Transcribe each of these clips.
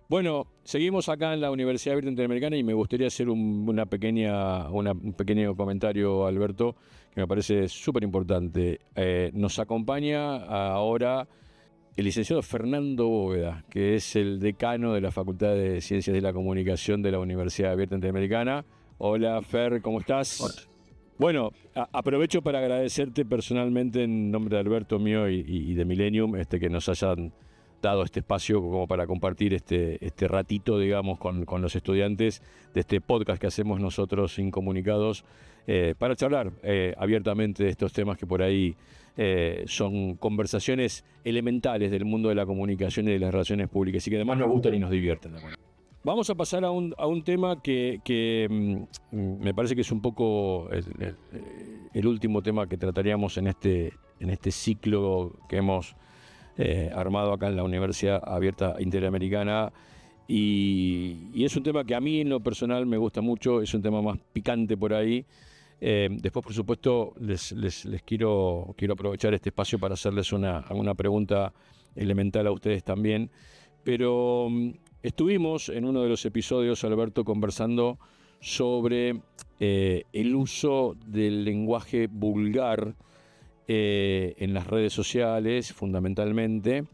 Bueno, seguimos acá en la Universidad Abierta Interamericana y me gustaría hacer un pequeño comentario, Alberto, que me parece súper importante. Nos acompaña ahora el licenciado Fernando Bóveda, que es el decano de la Facultad de Ciencias de la Comunicación de la Universidad Abierta Interamericana. Hola, Fer, ¿cómo estás? Hola. Bueno, aprovecho para agradecerte personalmente en nombre de Alberto, mío y de Millennium, que nos hayan dado este espacio como para compartir este ratito, digamos, con los estudiantes de este podcast que hacemos nosotros Incomunicados, para charlar abiertamente de estos temas que por ahí son conversaciones elementales del mundo de la comunicación y de las relaciones públicas y que además nos gustan y nos divierten también. Vamos a pasar a un tema que me parece que es un poco el último tema que trataríamos en este ciclo que hemos armado acá en la Universidad Abierta Interamericana, y es un tema que a mí en lo personal me gusta mucho, es un tema más picante por ahí. Después, por supuesto, les quiero aprovechar este espacio para hacerles una pregunta elemental a ustedes también, pero estuvimos en uno de los episodios, Alberto, conversando sobre el uso del lenguaje vulgar en las redes sociales, fundamentalmente,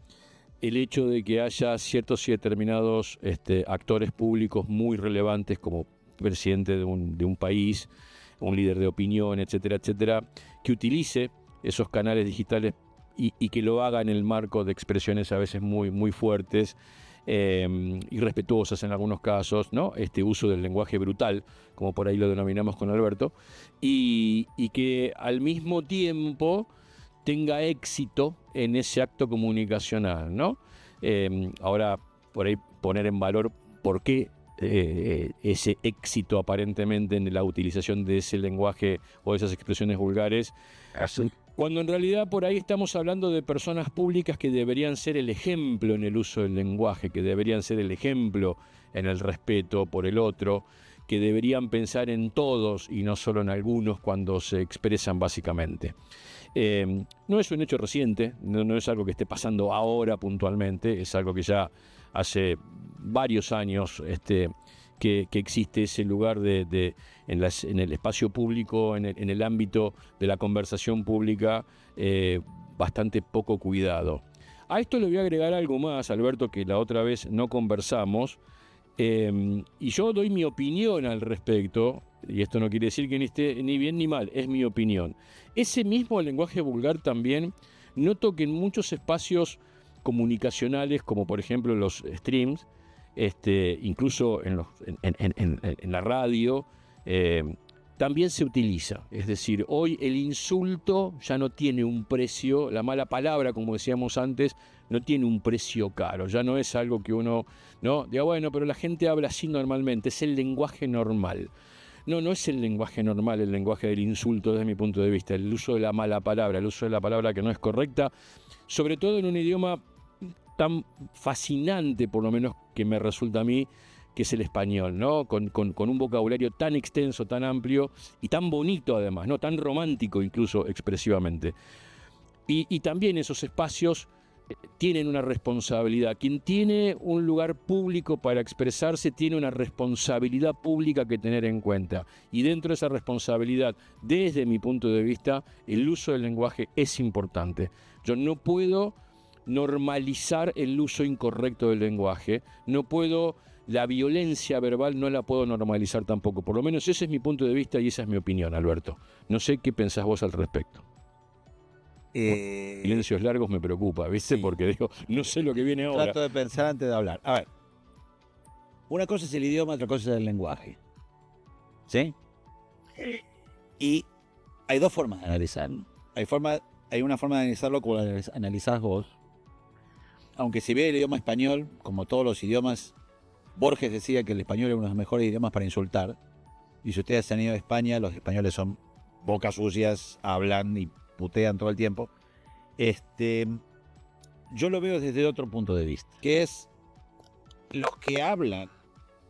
el hecho de que haya ciertos y determinados actores públicos muy relevantes como presidente de un país, un líder de opinión, etcétera, etcétera, que utilice esos canales digitales y que lo haga en el marco de expresiones a veces muy, muy fuertes, irrespetuosas en algunos casos, ¿no? Este uso del lenguaje brutal, como por ahí lo denominamos con Alberto, y que al mismo tiempo tenga éxito en ese acto comunicacional, ¿no? Ahora, por ahí poner en valor por qué ese éxito aparentemente en la utilización de ese lenguaje o de esas expresiones vulgares, cuando en realidad por ahí estamos hablando de personas públicas que deberían ser el ejemplo en el uso del lenguaje, que deberían ser el ejemplo en el respeto por el otro, que deberían pensar en todos y no solo en algunos cuando se expresan básicamente. No es un hecho reciente, no es algo que esté pasando ahora puntualmente, es algo que ya hace varios años que existe ese lugar en el espacio público, en el ámbito de la conversación pública, bastante poco cuidado. A esto le voy a agregar algo más, Alberto, que la otra vez no conversamos, y yo doy mi opinión al respecto, y esto no quiere decir que ni esté ni bien ni mal, es mi opinión. Ese mismo lenguaje vulgar también noto que en muchos espacios comunicacionales, como por ejemplo los streams, incluso en la radio, también se utiliza. Es decir, hoy el insulto ya no tiene un precio, la mala palabra, como decíamos antes, no tiene un precio caro, ya no es algo que uno, ¿no? Diga, bueno, pero la gente habla así normalmente, es el lenguaje normal. No es el lenguaje normal, el lenguaje del insulto desde mi punto de vista, el uso de la mala palabra, el uso de la palabra que no es correcta, sobre todo en un idioma tan fascinante, por lo menos que me resulta a mí, que es el español, ¿no? Con un vocabulario tan extenso, tan amplio y tan bonito además, ¿no? Tan romántico incluso expresivamente. Y también esos espacios tienen una responsabilidad. Quien tiene un lugar público para expresarse tiene una responsabilidad pública que tener en cuenta. Y dentro de esa responsabilidad, desde mi punto de vista, el uso del lenguaje es importante. Yo no puedo normalizar el uso incorrecto del lenguaje, la violencia verbal no la puedo normalizar tampoco. Por lo menos ese es mi punto de vista y esa es mi opinión, Alberto. No sé qué pensás vos al respecto. Silencios largos me preocupa, ¿viste? Sí. Porque digo, no sé lo que viene ahora. Trato de pensar antes de hablar. A ver, una cosa es el idioma, otra cosa es el lenguaje. ¿Sí? Y hay dos formas de analizarlo. Hay una forma de analizarlo como la analizás vos. Aunque si ve el idioma español, como todos los idiomas, Borges decía que el español es uno de los mejores idiomas para insultar. Y si ustedes han ido a España, los españoles son bocas sucias, hablan y putean todo el tiempo. Yo lo veo desde otro punto de vista, que es los que hablan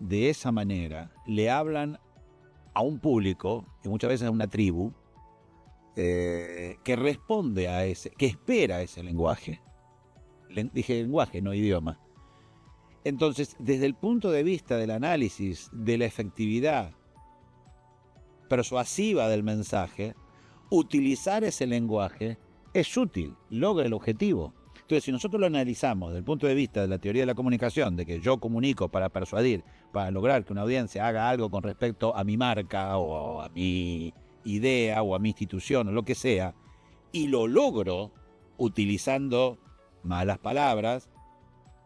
de esa manera, le hablan a un público, y muchas veces a una tribu, que responde a ese, que espera ese lenguaje. Dije lenguaje, no idioma. Entonces, desde el punto de vista del análisis de la efectividad persuasiva del mensaje, utilizar ese lenguaje es útil, logra el objetivo. Entonces, si nosotros lo analizamos desde el punto de vista de la teoría de la comunicación, de que yo comunico para persuadir, para lograr que una audiencia haga algo con respecto a mi marca o a mi idea o a mi institución o lo que sea, y lo logro utilizando malas palabras,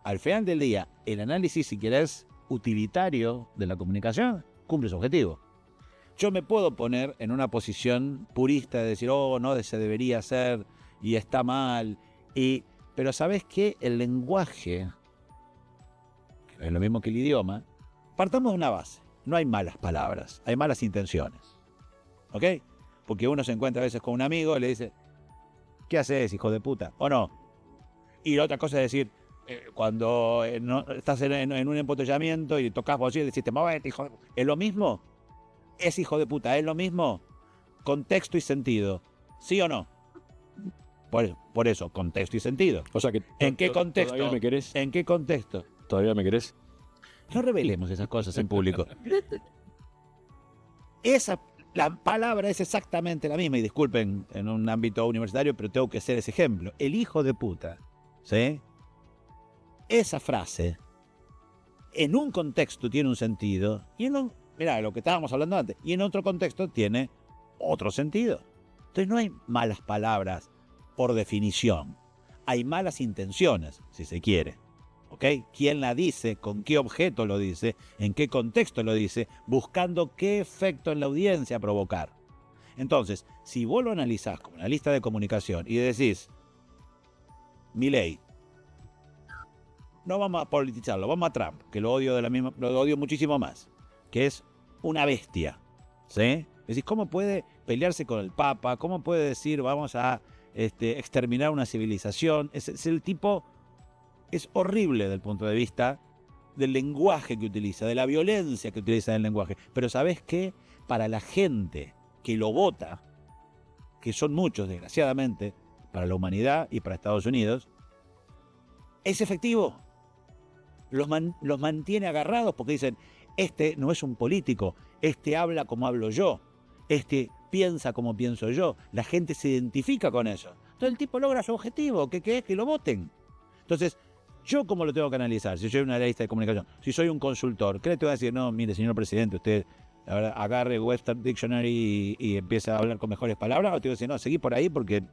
al final del día, el análisis, si querés, utilitario de la comunicación, cumple su objetivo. Yo me puedo poner en una posición purista de decir, oh, no se debería hacer y está mal, pero ¿sabés qué? El lenguaje, que es lo mismo que el idioma, partamos de una base. No hay malas palabras, hay malas intenciones. ¿Ok? Porque uno se encuentra a veces con un amigo y le dice, ¿qué haces, hijo de puta? ¿O no? Y la otra cosa es decir, cuando estás en un embotellamiento y tocas bocina y le decís, movete, hijo de puta. ¿Es lo mismo? ¿Es hijo de puta? ¿Es lo mismo? Contexto y sentido. ¿Sí o no? Por eso, contexto y sentido. O sea que ¿En qué contexto? ¿Todavía me querés? ¿En qué contexto? ¿Todavía me querés? No revelemos esas cosas en público. La palabra es exactamente la misma, y disculpen en un ámbito universitario, pero tengo que hacer ese ejemplo. El hijo de puta, ¿sí? Esa frase, en un contexto tiene un sentido, y mirá, lo que estábamos hablando antes, y en otro contexto tiene otro sentido. Entonces no hay malas palabras por definición. Hay malas intenciones, si se quiere. ¿Ok? ¿Quién la dice? ¿Con qué objeto lo dice? ¿En qué contexto lo dice? Buscando qué efecto en la audiencia provocar. Entonces, si vos lo analizás como analista de comunicación y decís, Milei, no vamos a politizarlo, vamos a Trump, que lo odio muchísimo más, que es una bestia, ¿sí? Decís, ¿cómo puede pelearse con el Papa? ¿Cómo puede decir, vamos a exterminar una civilización? El tipo es horrible desde el punto de vista del lenguaje que utiliza, de la violencia que utiliza en el lenguaje. Pero ¿sabés qué? Para la gente que lo vota, que son muchos, desgraciadamente, para la humanidad y para Estados Unidos, es efectivo. Los mantiene agarrados porque dicen, este no es un político, este habla como hablo yo, este piensa como pienso yo. La gente se identifica con eso. Entonces el tipo logra su objetivo, que es que lo voten. Entonces, ¿yo cómo lo tengo que analizar? Si soy un analista de comunicación, si soy un consultor, ¿qué le tengo que decir? No, mire, señor presidente, usted agarre Webster Dictionary y empieza a hablar con mejores palabras, o tengo que decir, no, seguí por ahí porque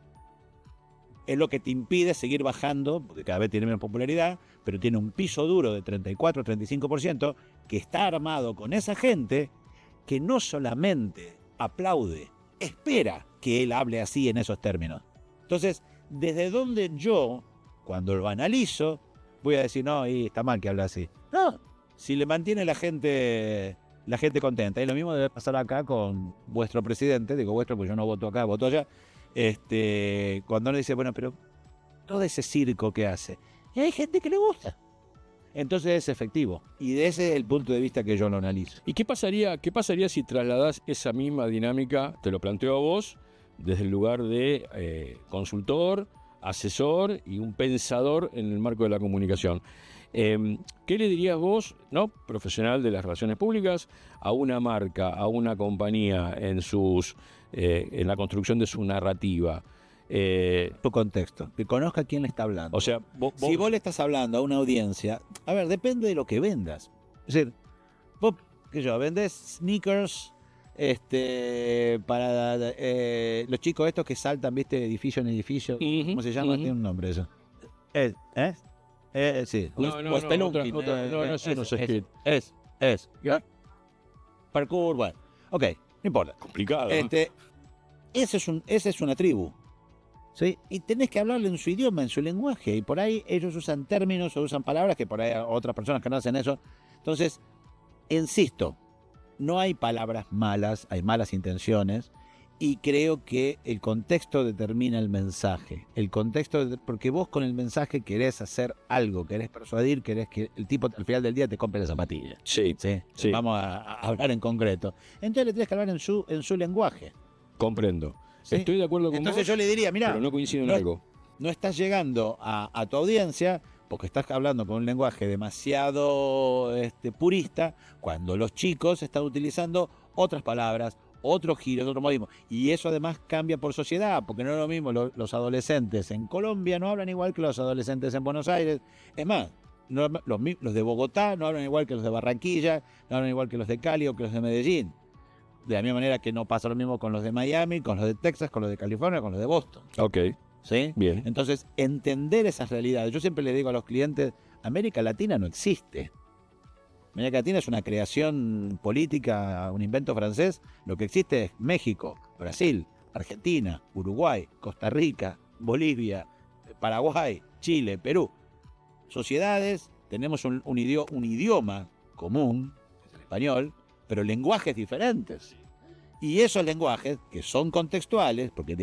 es lo que te impide seguir bajando, porque cada vez tiene menos popularidad, pero tiene un piso duro de 34-35% que está armado con esa gente que no solamente aplaude, espera que él hable así en esos términos. Entonces, desde donde yo, cuando lo analizo, voy a decir, no, y está mal que hable así. No, si le mantiene la gente contenta. Y lo mismo debe pasar acá con vuestro presidente, digo vuestro porque yo no voto acá, voto allá. Cuando uno dice, bueno, pero todo ese circo que hace, y hay gente que le gusta. Entonces es efectivo. Y de ese es el punto de vista que yo lo analizo. ¿Y qué pasaría si trasladás esa misma dinámica, te lo planteo a vos, desde el lugar de consultor, asesor y un pensador en el marco de la comunicación? ¿Qué le dirías vos, ¿no?, profesional de las relaciones públicas, a una marca, a una compañía en la construcción de su narrativa? Tu contexto, que conozca quién le está hablando. O sea, si vos le estás hablando a una audiencia, a ver, depende de lo que vendas. Es decir, vos, qué sé yo, vendés sneakers para los chicos estos que saltan, viste, de edificio en edificio. ¿Cómo se llama? Tiene un nombre eso. Sí. No, Es. ¿Ya? Parkour, bueno. Ok, no importa. Complicado. Esa es una tribu. ¿Sí? Y tenés que hablarle en su idioma, en su lenguaje. Y por ahí ellos usan términos o usan palabras que por ahí hay otras personas que no hacen eso. Entonces, insisto, no hay palabras malas, hay malas intenciones. Y creo que el contexto determina el mensaje. Porque vos con el mensaje querés hacer algo, querés persuadir, querés que el tipo al final del día te compre la zapatilla. Sí. Vamos a hablar en concreto. Entonces le tenés que hablar en su lenguaje. Comprendo. ¿Sí? Estoy de acuerdo con vos. Entonces yo le diría, mirá, pero no coincido en algo. No estás llegando a tu audiencia porque estás hablando con un lenguaje demasiado purista, cuando los chicos están utilizando otras palabras, otros giros, otros modismos. Y eso además cambia por sociedad, porque no es lo mismo los adolescentes en Colombia no hablan igual que los adolescentes en Buenos Aires. Es más, los de Bogotá no hablan igual que los de Barranquilla, no hablan igual que los de Cali o que los de Medellín. De la misma manera que no pasa lo mismo con los de Miami, con los de Texas, con los de California, con los de Boston. Ok. ¿Sí? Bien. Entonces, entender esas realidades. Yo siempre le digo a los clientes, América Latina no existe. América Latina es una creación política, un invento francés. Lo que existe es México, Brasil, Argentina, Uruguay, Costa Rica, Bolivia, Paraguay, Chile, Perú. Sociedades, tenemos un idioma común, que es el español, pero lenguajes diferentes. Y esos lenguajes, que son contextuales, porque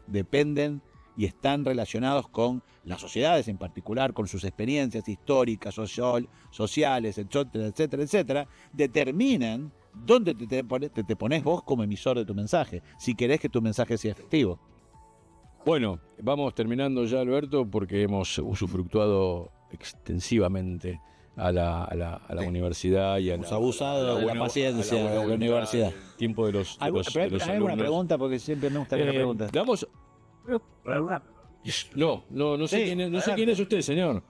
dependen y están relacionados con las sociedades en particular, con sus experiencias históricas, sociales, etcétera, etcétera, etcétera, determinan dónde te pones vos como emisor de tu mensaje, si querés que tu mensaje sea efectivo. Bueno, vamos terminando ya, Alberto, porque hemos usufructuado extensivamente a la universidad y hemos abusado de la paciencia de la universidad. Tiempo de los ¿Hay alguna pregunta? Porque siempre me gusta que me pregunten. Damos... No sé, quién es usted, señor.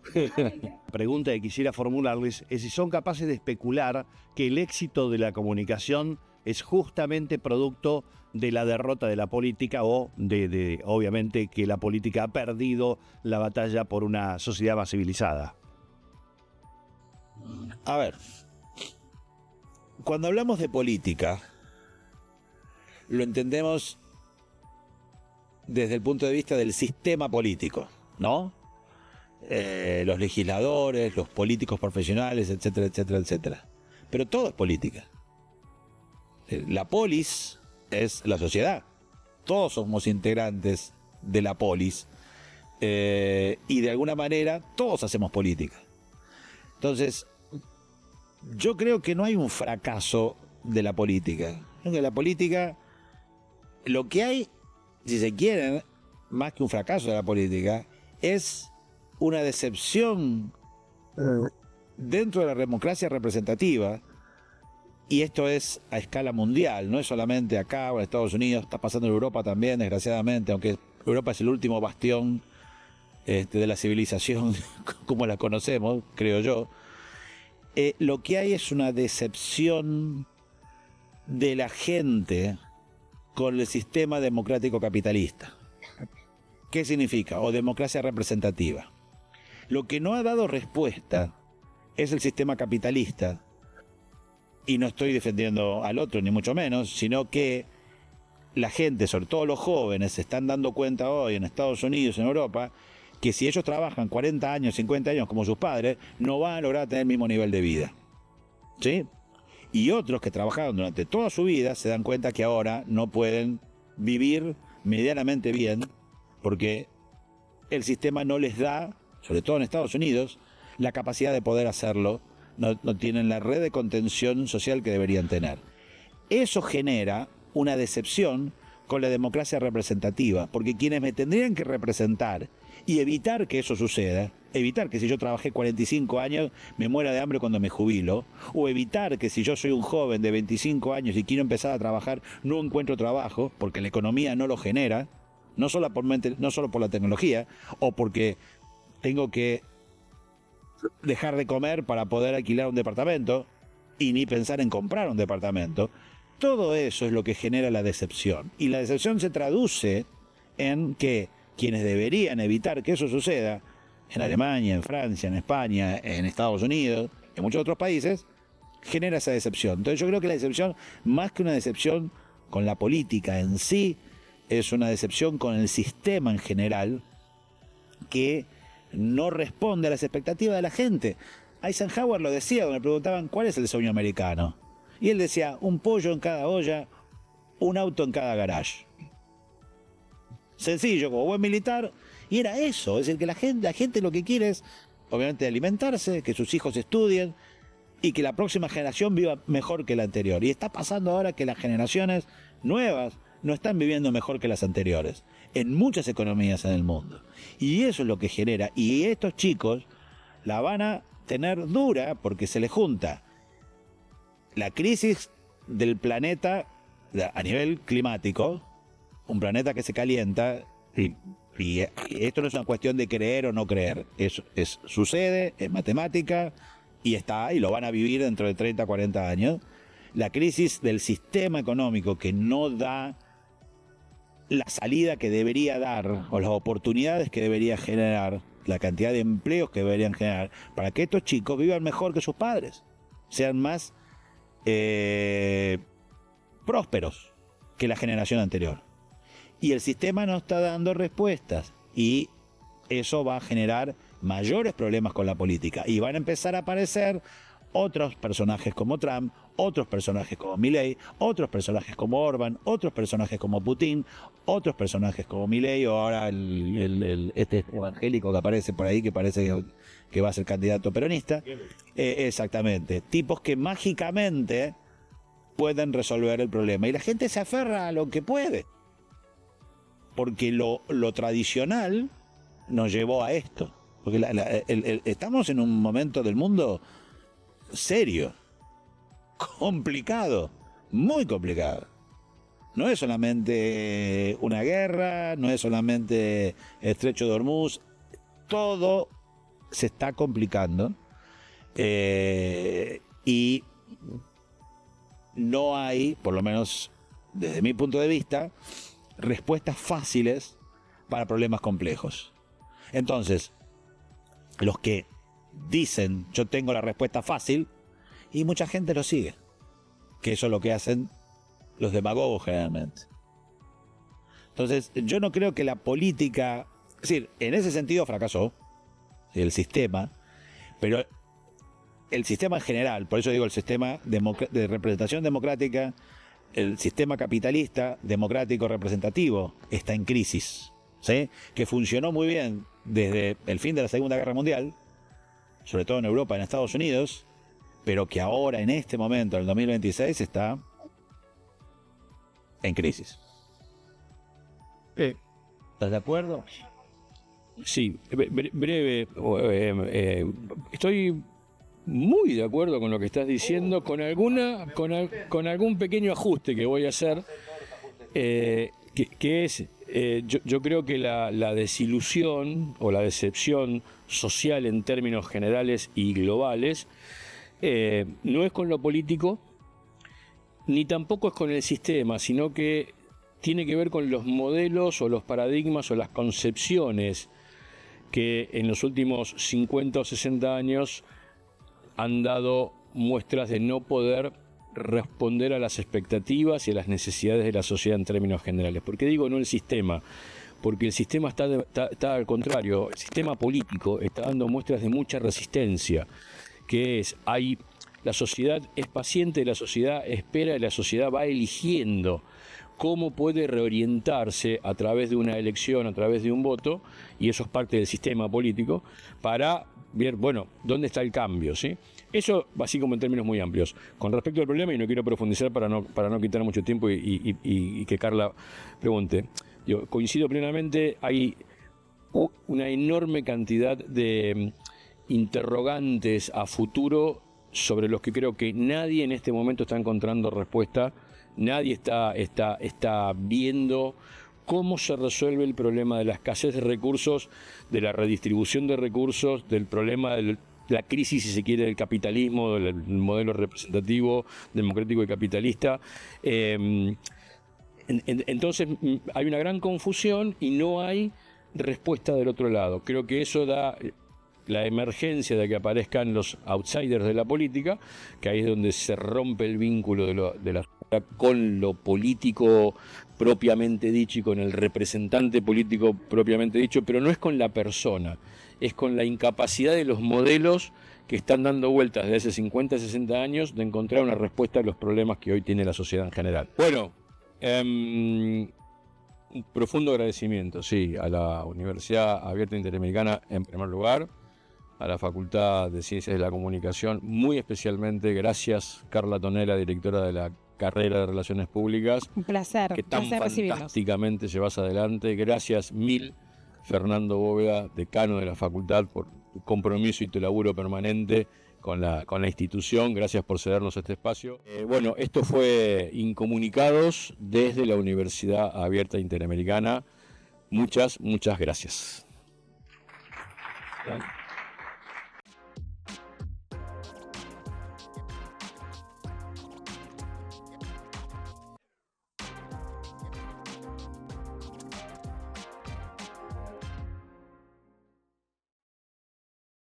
Pregunta que quisiera formularles es si son capaces de especular que el éxito de la comunicación es justamente producto de la derrota de la política o de obviamente, que la política ha perdido la batalla por una sociedad más civilizada. A ver, cuando hablamos de política, lo entendemos desde el punto de vista del sistema político, ¿no? Los legisladores, los políticos profesionales, etcétera, etcétera, etcétera. Pero todo es política. La polis es la sociedad. Todos somos integrantes de la polis. Y de alguna manera todos hacemos política. Entonces, yo creo que no hay un fracaso de la política. En la política, lo que hay, si se quiere, más que un fracaso de la política, es una decepción dentro de la democracia representativa, y esto es a escala mundial, no es solamente acá o en Estados Unidos, está pasando en Europa también, desgraciadamente, aunque Europa es el último bastión de la civilización como la conocemos, creo yo. Lo que hay es una decepción de la gente con el sistema democrático capitalista. ¿Qué significa? O democracia representativa. Lo que no ha dado respuesta es el sistema capitalista, y no estoy defendiendo al otro ni mucho menos, sino que la gente, sobre todo los jóvenes, se están dando cuenta hoy en Estados Unidos, en Europa, que si ellos trabajan 40 años, 50 años como sus padres, no van a lograr tener el mismo nivel de vida. ¿Sí? Y otros que trabajaron durante toda su vida se dan cuenta que ahora no pueden vivir medianamente bien porque el sistema no les da, sobre todo en Estados Unidos, la capacidad de poder hacerlo. No tienen la red de contención social que deberían tener. Eso genera una decepción con la democracia representativa, porque quienes me tendrían que representar y evitar que eso suceda, evitar que si yo trabajé 45 años me muera de hambre cuando me jubilo, o evitar que si yo soy un joven de 25 años y quiero empezar a trabajar no encuentro trabajo, porque la economía no lo genera, no solo por la tecnología, o porque tengo que dejar de comer para poder alquilar un departamento, y ni pensar en comprar un departamento. Todo eso es lo que genera la decepción. Y la decepción se traduce en que quienes deberían evitar que eso suceda, en Alemania, en Francia, en España, en Estados Unidos, en muchos otros países, genera esa decepción. Entonces yo creo que la decepción, más que una decepción con la política en sí, es una decepción con el sistema en general, que no responde a las expectativas de la gente. Eisenhower lo decía cuando le preguntaban ¿cuál es el sueño americano? Y él decía, un pollo en cada olla, un auto en cada garage. Sencillo, como buen militar. Y era eso, es decir, que la gente lo que quiere es, obviamente, alimentarse, que sus hijos estudien y que la próxima generación viva mejor que la anterior. Y está pasando ahora que las generaciones nuevas no están viviendo mejor que las anteriores, en muchas economías en el mundo. Y eso es lo que genera. Y estos chicos la van a tener dura porque se le junta la crisis del planeta a nivel climático, un planeta que se calienta, y esto no es una cuestión de creer o no creer, sucede, es matemática, y está, y lo van a vivir dentro de 30, 40 años. La crisis del sistema económico que no da la salida que debería dar, o las oportunidades que debería generar, la cantidad de empleos que deberían generar, para que estos chicos vivan mejor que sus padres, sean más prósperos que la generación anterior. Y el sistema no está dando respuestas, y eso va a generar mayores problemas con la política, y van a empezar a aparecer otros personajes como Trump, otros personajes como Milei, otros personajes como Orbán, otros personajes como Putin, otros personajes como Milei, o ahora este evangélico que aparece por ahí, que parece que va a ser candidato peronista. Exactamente, tipos que mágicamente pueden resolver el problema, y la gente se aferra a lo que puede, porque lo tradicional nos llevó a esto, porque estamos en un momento del mundo serio, complicado, muy complicado. No es solamente una guerra, no es solamente Estrecho de Hormuz, todo se está complicando, y no hay, por lo menos desde mi punto de vista, respuestas fáciles para problemas complejos. Entonces, los que dicen yo tengo la respuesta fácil, y mucha gente lo sigue, que eso es lo que hacen los demagogos generalmente. Entonces yo no creo que la política, es decir, en ese sentido fracasó el sistema, pero el sistema en general, por eso digo el sistema de representación democrática, el sistema capitalista democrático representativo está en crisis, ¿sí? Que funcionó muy bien desde el fin de la Segunda Guerra Mundial, sobre todo en Europa, en Estados Unidos, pero que ahora, en este momento, en el 2026, está en crisis. ¿Estás de acuerdo? Sí, breve. Estoy muy de acuerdo con lo que estás diciendo, con algún pequeño ajuste que voy a hacer, que es, yo creo que la desilusión o la decepción social en términos generales y globales no es con lo político, ni tampoco es con el sistema, sino que tiene que ver con los modelos o los paradigmas o las concepciones que en los últimos 50 o 60 años han dado muestras de no poder responder a las expectativas y a las necesidades de la sociedad en términos generales. ¿Por qué digo no el sistema? Porque el sistema está al contrario, el sistema político está dando muestras de mucha resistencia, que es, la sociedad es paciente, la sociedad espera y la sociedad va eligiendo cómo puede reorientarse a través de una elección, a través de un voto, y eso es parte del sistema político, para ver, bueno, ¿dónde está el cambio? ¿Sí? Eso así como en términos muy amplios. Con respecto al problema, y no quiero profundizar para no quitar mucho tiempo y que Carla pregunte, yo coincido plenamente, hay una enorme cantidad de interrogantes a futuro sobre los que creo que nadie en este momento está encontrando respuesta, nadie está viendo cómo se resuelve el problema de la escasez de recursos, de la redistribución de recursos, del problema de la crisis, si se quiere, del capitalismo, del modelo representativo, democrático y capitalista. Entonces hay una gran confusión y no hay respuesta del otro lado. Creo que eso da la emergencia de que aparezcan los outsiders de la política, que ahí es donde se rompe el vínculo de la sociedad con lo político propiamente dicho y con el representante político propiamente dicho, pero no es con la persona, es con la incapacidad de los modelos que están dando vueltas desde hace 50, 60 años de encontrar una respuesta a los problemas que hoy tiene la sociedad en general. Bueno, un profundo agradecimiento, sí, a la Universidad Abierta Interamericana en primer lugar, a la Facultad de Ciencias de la Comunicación, muy especialmente gracias Carla Tonela, directora de la carrera de Relaciones Públicas. Un placer, que tan recibirlos. Fantásticamente llevas adelante. Gracias mil, Fernando Bóveda, decano de la facultad, por tu compromiso y tu laburo permanente con la institución. Gracias por cedernos este espacio. Bueno, esto fue Incomunicados desde la Universidad Abierta Interamericana. Muchas gracias.